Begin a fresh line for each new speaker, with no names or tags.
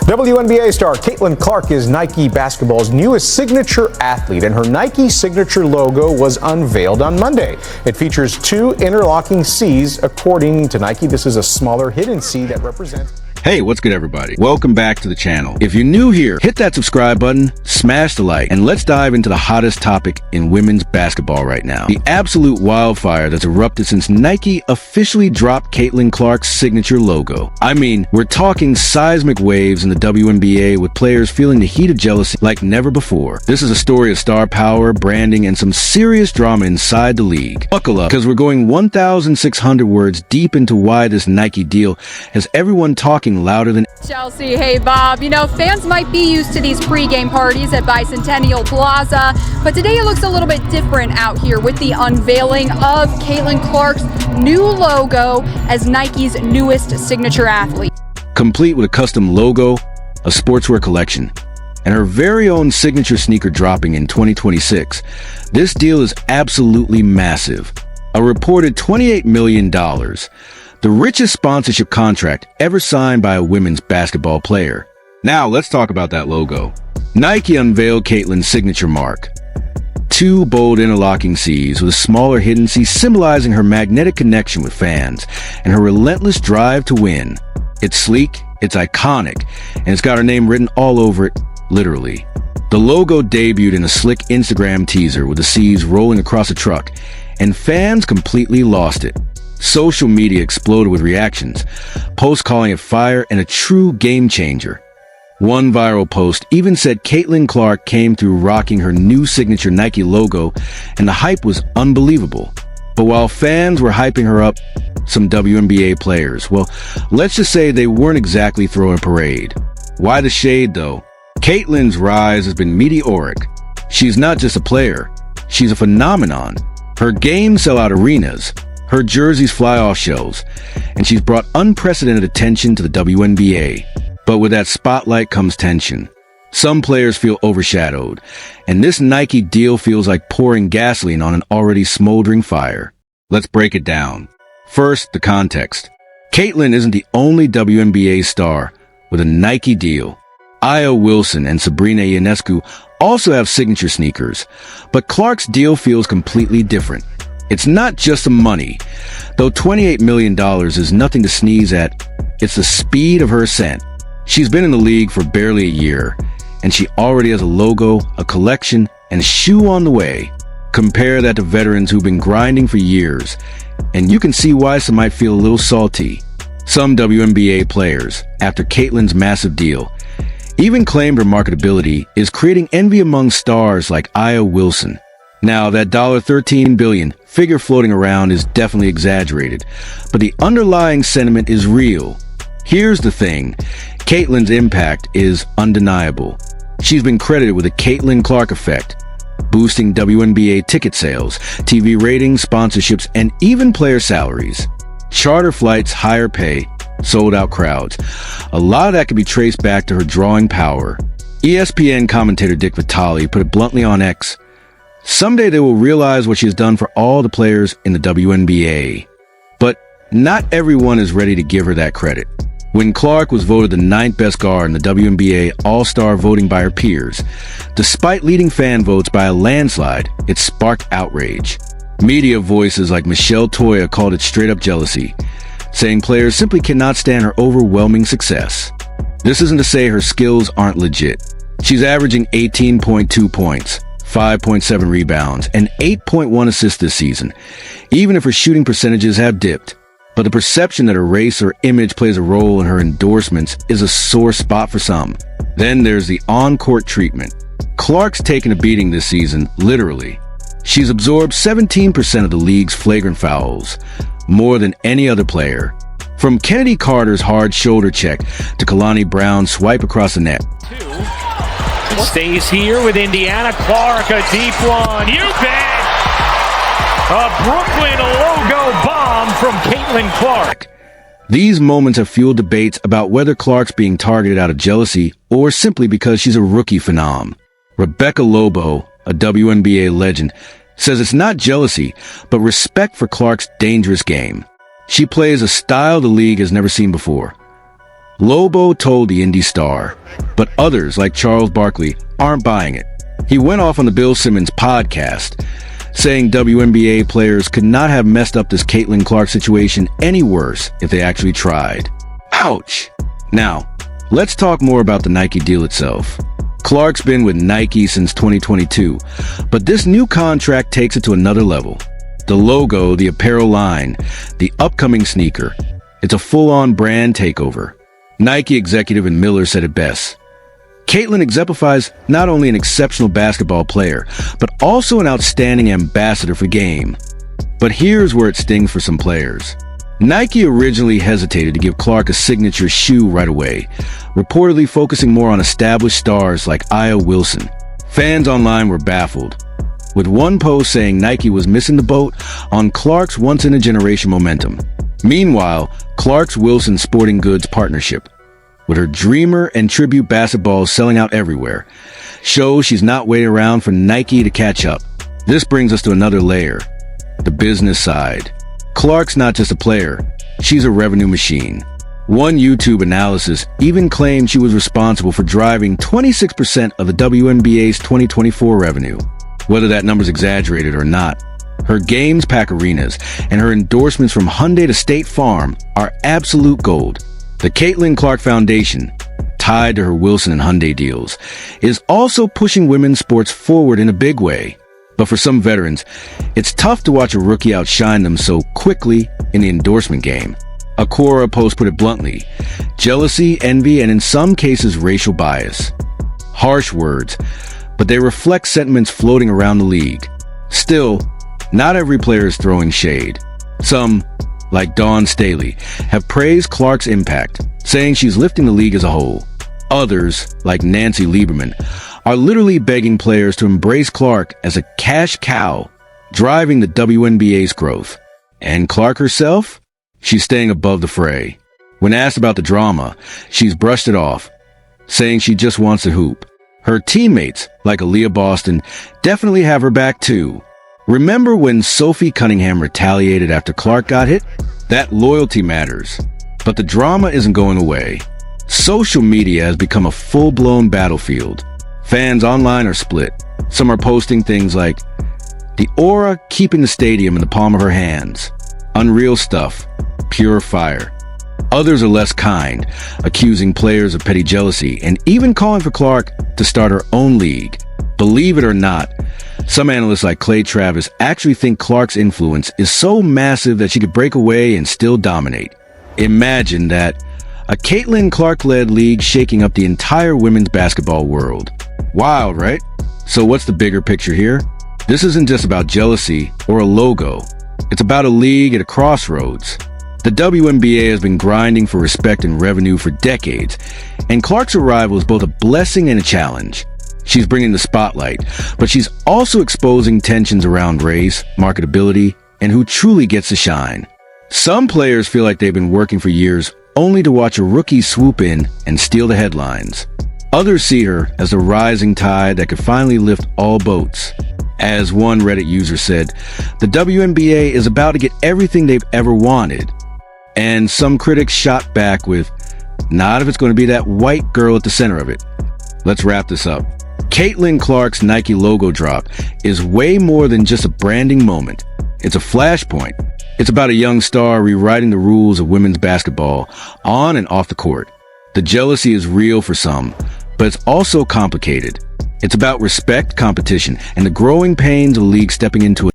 WNBA star Caitlin Clark is Nike basketball's newest signature athlete, and her Nike signature logo was unveiled on Monday. It features two interlocking C's. According to Nike, this is a smaller hidden C that represents...
Hey, what's good, everybody? Welcome back to the channel. If you're new here, hit that subscribe button, smash the like, and let's dive into the hottest topic in women's basketball right now. The absolute wildfire that's erupted since Nike officially dropped Caitlin Clark's signature logo. I mean, we're talking seismic waves in the WNBA with players feeling the heat of jealousy like never before. This is a story of star power, branding, and some serious drama inside the league. Buckle up, because we're going 1,600 words deep into why this Nike deal has everyone talking louder than
Chelsea. Hey Bob, you know, fans might be used to these pregame parties at Bicentennial Plaza, but today it looks a little bit different out here with the unveiling of Caitlin Clark's new logo as Nike's newest signature athlete.
Complete with a custom logo, a sportswear collection, and her very own signature sneaker dropping in 2026. This deal is absolutely massive. A reported $28 million. The richest sponsorship contract ever signed by a women's basketball player. Now, let's talk about that logo. Nike unveiled Caitlin's signature mark. Two bold interlocking C's with a smaller hidden C symbolizing her magnetic connection with fans and her relentless drive to win. It's sleek, it's iconic, and it's got her name written all over it, literally. The logo debuted in a slick Instagram teaser with the C's rolling across a truck, and fans completely lost it. Social media exploded with reactions, posts calling it fire and a true game changer. One viral post even said Caitlin Clark came through rocking her new signature Nike logo, and the hype was unbelievable. But while fans were hyping her up, some WNBA players, well, let's just say they weren't exactly throwing a parade. Why the shade, though? Caitlin's rise has been meteoric. She's not just a player, she's a phenomenon. Her games sell out arenas. Her jerseys fly off shelves, and she's brought unprecedented attention to the WNBA. But with that spotlight comes tension. Some players feel overshadowed, and this Nike deal feels like pouring gasoline on an already smoldering fire. Let's break it down. First, the context. Caitlin isn't the only WNBA star with a Nike deal. Aya Wilson and Sabrina Ionescu also have signature sneakers, but Clark's deal feels completely different. It's not just the money. Though $28 million is nothing to sneeze at, it's the speed of her ascent. She's been in the league for barely a year, and she already has a logo, a collection, and a shoe on the way. Compare that to veterans who've been grinding for years, and you can see why some might feel a little salty. Some WNBA players, after Caitlin's massive deal, even claimed her marketability is creating envy among stars like Aya Wilson. Now, that $13 billion figure floating around is definitely exaggerated, but the underlying sentiment is real. Here's the thing. Caitlin's impact is undeniable. She's been credited with the Caitlin Clark effect, boosting WNBA ticket sales, TV ratings, sponsorships, and even player salaries. Charter flights, higher pay, sold-out crowds. A lot of that can be traced back to her drawing power. ESPN commentator Dick Vitale put it bluntly on X: someday they will realize what she has done for all the players in the WNBA. But not everyone is ready to give her that credit. When Clark was voted the 9th best guard in the WNBA All-Star voting by her peers, despite leading fan votes by a landslide, it sparked outrage. Media voices like Michelle Toya called it straight-up jealousy, saying players simply cannot stand her overwhelming success. This isn't to say her skills aren't legit. She's averaging 18.2 points. 5.7 rebounds, and 8.1 assists this season, even if her shooting percentages have dipped. But the perception that her race or image plays a role in her endorsements is a sore spot for some. Then there's the on-court treatment. Clark's taken a beating this season, literally. She's absorbed 17% of the league's flagrant fouls, more than any other player. From Kennedy Carter's hard shoulder check to Kalani Brown's swipe across the net.
Stays here with Indiana. Clark, a deep one. You bet! A Brooklyn logo bomb from Caitlin Clark.
These moments have fueled debates about whether Clark's being targeted out of jealousy or simply because she's a rookie phenom. Rebecca Lobo, a WNBA legend, says it's not jealousy, but respect for Clark's dangerous game. She plays a style the league has never seen before. Lobo told the indie star, but others like Charles Barkley aren't buying it. He went off on the Bill Simmons podcast, saying WNBA players could not have messed up this Caitlin Clark situation any worse if they actually tried. Ouch! Now, let's talk more about the Nike deal itself. Clark's been with Nike since 2022, but this new contract takes it to another level. The logo, the apparel line, the upcoming sneaker. It's a full-on brand takeover. Nike executive and Miller said it best. Caitlin exemplifies not only an exceptional basketball player, but also an outstanding ambassador for the game. But here's where it stings for some players. Nike originally hesitated to give Clark a signature shoe right away, reportedly focusing more on established stars like Aya Wilson. Fans online were baffled, with one post saying Nike was missing the boat on Clark's once-in-a-generation momentum. Meanwhile, Clark's Wilson Sporting Goods partnership, with her Dreamer and Tribute basketballs selling out everywhere, shows she's not waiting around for Nike to catch up. This brings us to another layer, the business side. Clark's not just a player, she's a revenue machine. One YouTube analysis even claimed she was responsible for driving 26% of the WNBA's 2024 revenue. Whether that number's exaggerated or not, her games pack arenas and her endorsements from Hyundai to State Farm are absolute gold. The Caitlin Clark Foundation, tied to her Wilson and Hyundai deals, is also pushing women's sports forward in a big way. But for some veterans, it's tough to watch a rookie outshine them so quickly in the endorsement game. A Quora post put it bluntly: jealousy, envy, and in some cases racial bias. Harsh words, but they reflect sentiments floating around the league. Still, not every player is throwing shade. Some, like Dawn Staley, have praised Clark's impact, saying she's lifting the league as a whole. Others, like Nancy Lieberman, are literally begging players to embrace Clark as a cash cow, driving the WNBA's growth. And Clark herself? She's staying above the fray. When asked about the drama, she's brushed it off, saying she just wants to hoop. Her teammates, like Aaliyah Boston, definitely have her back too. Remember when Sophie Cunningham retaliated after Clark got hit? That loyalty matters. But the drama isn't going away. Social media has become a full-blown battlefield. Fans online are split. Some are posting things like, the aura keeping the stadium in the palm of her hands. Unreal stuff. Pure fire. Others are less kind, accusing players of petty jealousy and even calling for Clark to start her own league. Believe it or not, some analysts like Clay Travis actually think Clark's influence is so massive that she could break away and still dominate. Imagine that. A Caitlin Clark-led league shaking up the entire women's basketball world. Wild, right? So what's the bigger picture here? This isn't just about jealousy or a logo. It's about a league at a crossroads. The WNBA has been grinding for respect and revenue for decades, and Clark's arrival is both a blessing and a challenge. She's bringing the spotlight, but she's also exposing tensions around race, marketability, and who truly gets to shine. Some players feel like they've been working for years only to watch a rookie swoop in and steal the headlines. Others see her as the rising tide that could finally lift all boats. As one Reddit user said, the WNBA is about to get everything they've ever wanted. And some critics shot back with, not if it's going to be that white girl at the center of it. Let's wrap this up. Caitlin Clark's Nike logo drop is way more than just a branding moment. It's a flashpoint. It's about a young star rewriting the rules of women's basketball on and off the court. The jealousy is real for some, but it's also complicated. It's about respect, competition, and the growing pains of the league stepping into it.